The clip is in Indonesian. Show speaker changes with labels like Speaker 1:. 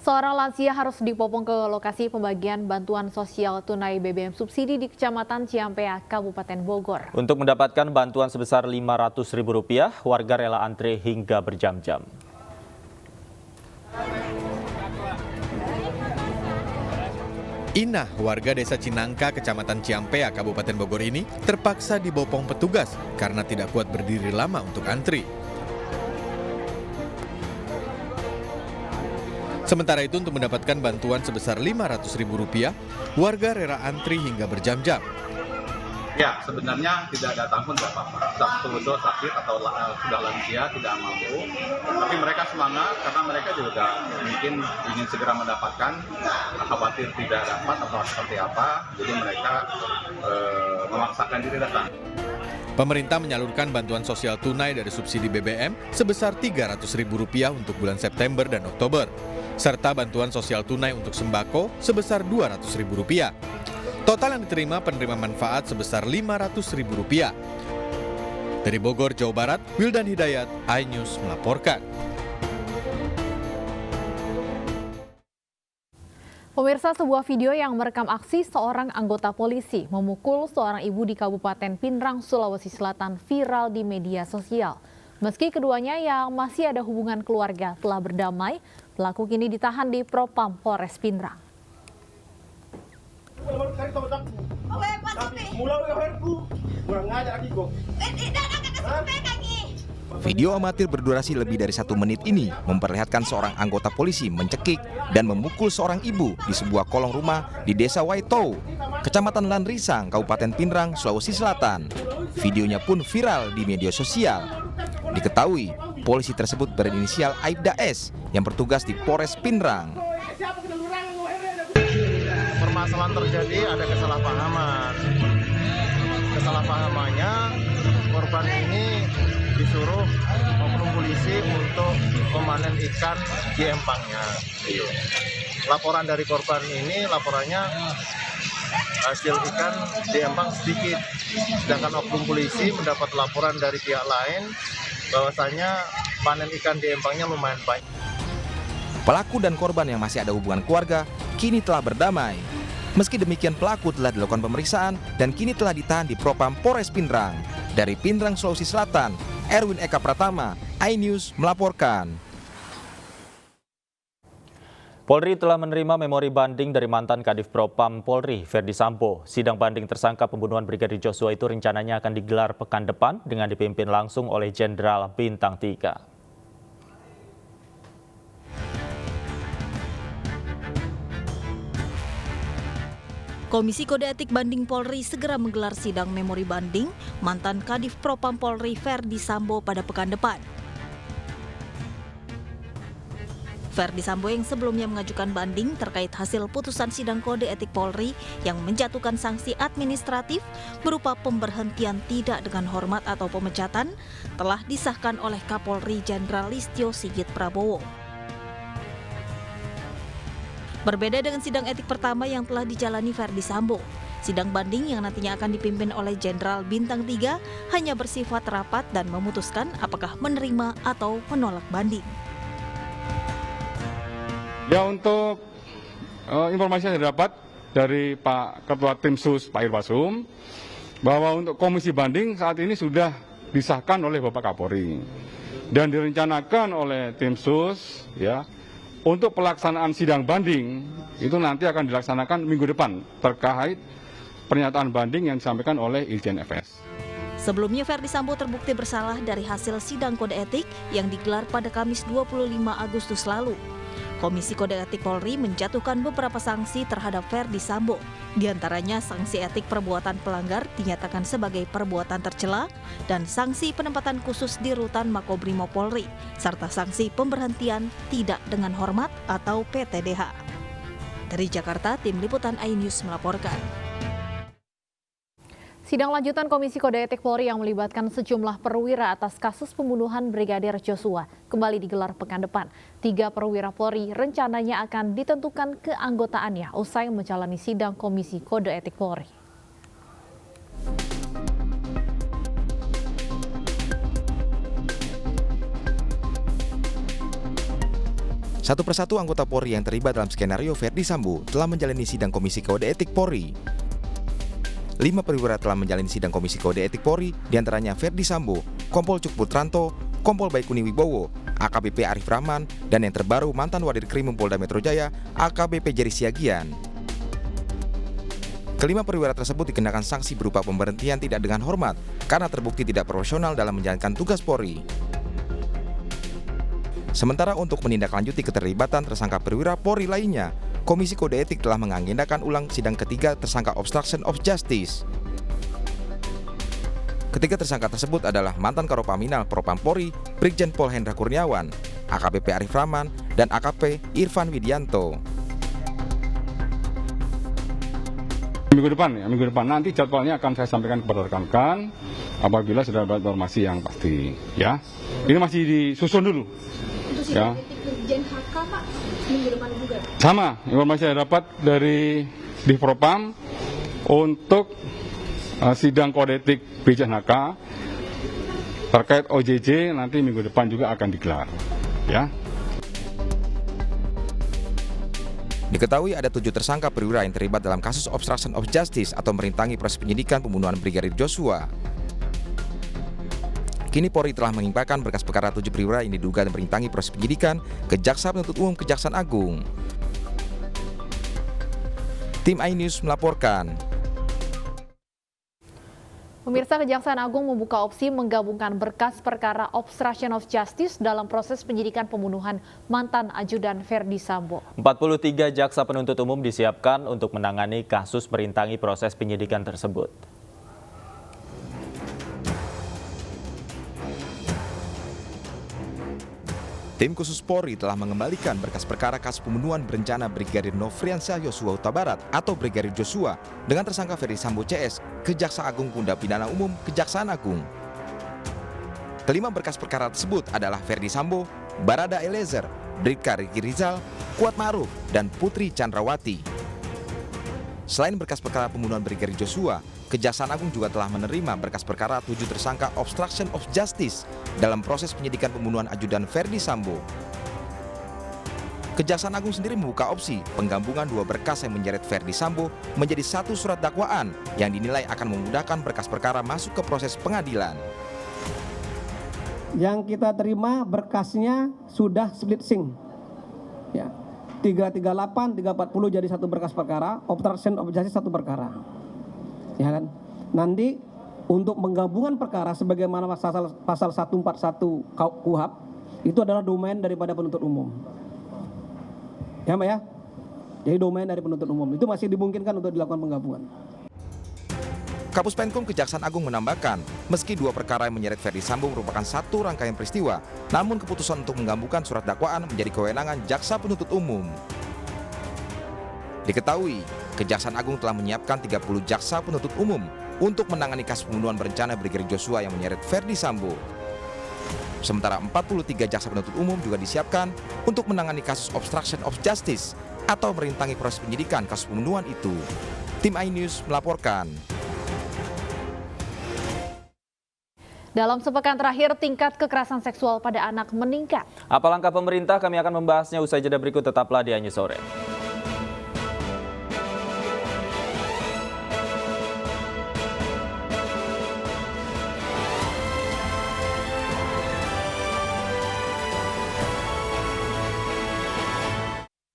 Speaker 1: Seorang lansia harus dipopong ke lokasi pembagian bantuan sosial tunai BBM subsidi di Kecamatan Ciampea, Kabupaten Bogor.
Speaker 2: Untuk mendapatkan bantuan sebesar Rp500.000, warga rela antre hingga berjam-jam.
Speaker 3: Inah, warga desa Cinangka, Kecamatan Ciampea, Kabupaten Bogor ini terpaksa dibopong petugas karena tidak kuat berdiri lama untuk antri. Sementara itu untuk mendapatkan bantuan sebesar Rp500.000, warga rela antri hingga berjam-jam.
Speaker 4: Ya, sebenarnya tidak datang pun tidak apa-apa. Betul-betul sakit atau sudah lansia, tidak mampu. Tapi mereka semangat karena mereka juga mungkin ingin segera mendapatkan, khawatir tidak dapat atau seperti apa. Jadi mereka memaksakan diri datang.
Speaker 3: Pemerintah menyalurkan bantuan sosial tunai dari subsidi BBM sebesar Rp300.000 untuk bulan September dan Oktober, serta bantuan sosial tunai untuk sembako sebesar Rp200.000. Total yang diterima penerima manfaat sebesar Rp500.000. Dari Bogor, Jawa Barat, Wildan Hidayat, iNews melaporkan.
Speaker 1: Pemirsa, sebuah video yang merekam aksi seorang anggota polisi memukul seorang ibu di Kabupaten Pinrang, Sulawesi Selatan viral di media sosial. Meski keduanya yang masih ada hubungan keluarga telah berdamai, pelaku kini ditahan di Propam Polres Pinrang.
Speaker 5: Video amatir berdurasi lebih dari 1 menit ini memperlihatkan seorang anggota polisi mencekik dan memukul seorang ibu di sebuah kolong rumah di Desa Waitou, Kecamatan Lanrisang, Kabupaten Pinrang, Sulawesi Selatan. Videonya pun viral di media sosial. Diketahui, polisi tersebut berinisial Aibda S yang bertugas di Polres Pinrang.
Speaker 6: Permasalahan terjadi ada kesalahpahaman. Kesalahpahamannya korban ini disuruh oknum polisi untuk memanen ikan di empangnya. Laporan dari korban ini, laporannya hasil ikan di empang sedikit. Sedangkan oknum polisi mendapat laporan dari pihak lain bahwasanya panen ikan di empangnya lumayan banyak.
Speaker 5: Pelaku dan korban yang masih ada hubungan keluarga kini telah berdamai. Meski demikian, pelaku telah dilakukan pemeriksaan dan kini telah ditahan di Propam Polres Pinrang. Dari Pinrang, Sulawesi Selatan, Erwin Eka Pratama, iNews melaporkan.
Speaker 2: Polri telah menerima memori banding dari mantan Kadif Propam Polri, Ferdi Sambo. Sidang banding tersangka pembunuhan Brigadir Joshua itu rencananya akan digelar pekan depan dengan dipimpin langsung oleh Jenderal Bintang 3.
Speaker 7: Komisi Kode Etik Banding Polri segera menggelar sidang memori banding mantan Kadif Propam Polri Ferdi Sambo pada pekan depan. Ferdi Sambo yang sebelumnya mengajukan banding terkait hasil putusan sidang Kode Etik Polri yang menjatuhkan sanksi administratif berupa pemberhentian tidak dengan hormat atau pemecatan telah disahkan oleh Kapolri Jenderal Listio Sigit Prabowo. Berbeda dengan sidang etik pertama yang telah dijalani Ferdi Sambo, sidang banding yang nantinya akan dipimpin oleh Jenderal Bintang 3 hanya bersifat rapat dan memutuskan apakah menerima atau menolak banding.
Speaker 8: Ya, untuk informasi yang didapat dari Pak Ketua Tim Sus Pak Irwasum, bahwa untuk komisi banding saat ini sudah disahkan oleh Bapak Kapolri dan direncanakan oleh Tim Sus, ya. Untuk pelaksanaan sidang banding itu nanti akan dilaksanakan minggu depan terkait pernyataan banding yang disampaikan oleh Irjen FS.
Speaker 7: Sebelumnya Ferdi Sambo terbukti bersalah dari hasil sidang kode etik yang digelar pada Kamis 25 Agustus lalu. Komisi Kode Etik Polri menjatuhkan beberapa sanksi terhadap Ferdi Sambo. Di antaranya sanksi etik perbuatan pelanggar dinyatakan sebagai perbuatan tercela dan sanksi penempatan khusus di Rutan Makobrimob Polri, serta sanksi pemberhentian tidak dengan hormat atau PTDH. Dari Jakarta, Tim Liputan iNews melaporkan.
Speaker 1: Sidang lanjutan Komisi Kode Etik Polri yang melibatkan sejumlah perwira atas kasus pembunuhan Brigadir Joshua kembali digelar pekan depan. 3 perwira Polri rencananya akan ditentukan keanggotaannya usai menjalani sidang Komisi Kode Etik Polri.
Speaker 5: Satu persatu anggota Polri yang terlibat dalam skenario Verdi Sambo telah menjalani sidang Komisi Kode Etik Polri. 5 perwira telah menjalani sidang Komisi Kode Etik Polri, diantaranya Verdi Sambo, Kompol Cuk Putranto, Kompol Baikuni Wibowo, AKBP Arif Rahman, dan yang terbaru mantan Wadirkrim Polda Metro Jaya, AKBP Jerry Siagian. Kelima perwira tersebut dikenakan sanksi berupa pemberhentian tidak dengan hormat karena terbukti tidak profesional dalam menjalankan tugas Polri. Sementara untuk menindaklanjuti keterlibatan tersangka perwira Polri lainnya, Komisi Kode Etik telah mengagendakan ulang sidang ketiga tersangka obstruction of justice. Ketiga tersangka tersebut adalah mantan Karopaminal Propam Polri, Brigjen Pol Hendra Kurniawan, AKBP Arif Rahman, dan AKP Irfan Widianto.
Speaker 8: Minggu depan nanti jadwalnya akan saya sampaikan kepada rekan-rekan apabila sudah ada informasi yang pasti. Ya, ini masih disusun dulu.
Speaker 9: Untuk
Speaker 8: ya.
Speaker 9: Brigjen HK Pak, minggu depan juga.
Speaker 8: Sama, informasi saya dapat dari Divpropam untuk sidang kode etik Brigjen HK terkait OJJ nanti minggu depan juga akan digelar. Ya.
Speaker 5: Diketahui ada 7 tersangka perwira yang terlibat dalam kasus obstruction of justice atau merintangi proses penyidikan pembunuhan Brigadir Joshua. Kini Polri telah mengimpahkan berkas perkara 7 perwira yang diduga merintangi proses penyidikan ke Jaksa Penuntut Umum Kejaksaan Agung. Tim iNews melaporkan.
Speaker 1: Pemirsa, Kejaksaan Agung membuka opsi menggabungkan berkas perkara obstruction of justice dalam proses penyidikan pembunuhan mantan ajudan Verdi Sambo.
Speaker 2: 43 jaksa penuntut umum disiapkan untuk menangani kasus merintangi proses penyidikan tersebut.
Speaker 5: Tim khusus Polri telah mengembalikan berkas perkara kasus pembunuhan berencana Brigadir Nofriansyah Yosua Huta Barat atau Brigadir Joshua dengan tersangka Verdi Sambo CS ke Jaksa Agung Tindak Pidana Umum Kejaksaan Agung. Kelima berkas perkara tersebut adalah Verdi Sambo, Barada Eliezer, Bribka Riki Rizal, Kuat Ma'ruf, dan Putri Chandrawati. Selain berkas perkara pembunuhan Brigadir Joshua, Kejaksaan Agung juga telah menerima berkas perkara 7 tersangka obstruction of justice dalam proses penyidikan pembunuhan ajudan Verdi Sambo. Kejaksaan Agung sendiri membuka opsi penggabungan 2 berkas yang menyeret Verdi Sambo menjadi 1 surat dakwaan yang dinilai akan memudahkan berkas perkara masuk ke proses pengadilan.
Speaker 10: Yang kita terima berkasnya sudah split sync. Ya. 338, 340 jadi 1 berkas perkara, obstruction of justice 1 perkara. Ya kan? Nanti untuk penggabungan perkara sebagaimana pasal 141 KUHP itu adalah domain daripada penuntut umum. Ya, Mbak ya? Jadi domain dari penuntut umum itu masih dimungkinkan untuk dilakukan penggabungan.
Speaker 5: Kapus Penkum Kejaksaan Agung menambahkan, meski 2 perkara yang menyeret Verdi Sambo merupakan 1 rangkaian peristiwa, namun keputusan untuk menggabungkan surat dakwaan menjadi kewenangan Jaksa Penuntut Umum. Diketahui, Kejaksaan Agung telah menyiapkan 30 jaksa penuntut umum untuk menangani kasus pembunuhan berencana Brigadir Joshua yang menyeret Verdi Sambo. Sementara 43 jaksa penuntut umum juga disiapkan untuk menangani kasus obstruction of justice atau merintangi proses penyidikan kasus pembunuhan itu. Tim iNews melaporkan.
Speaker 1: Dalam sepekan terakhir, tingkat kekerasan seksual pada anak meningkat.
Speaker 2: Apa langkah pemerintah? Kami akan membahasnya usai jeda berikut. Tetaplah di iNews Sore.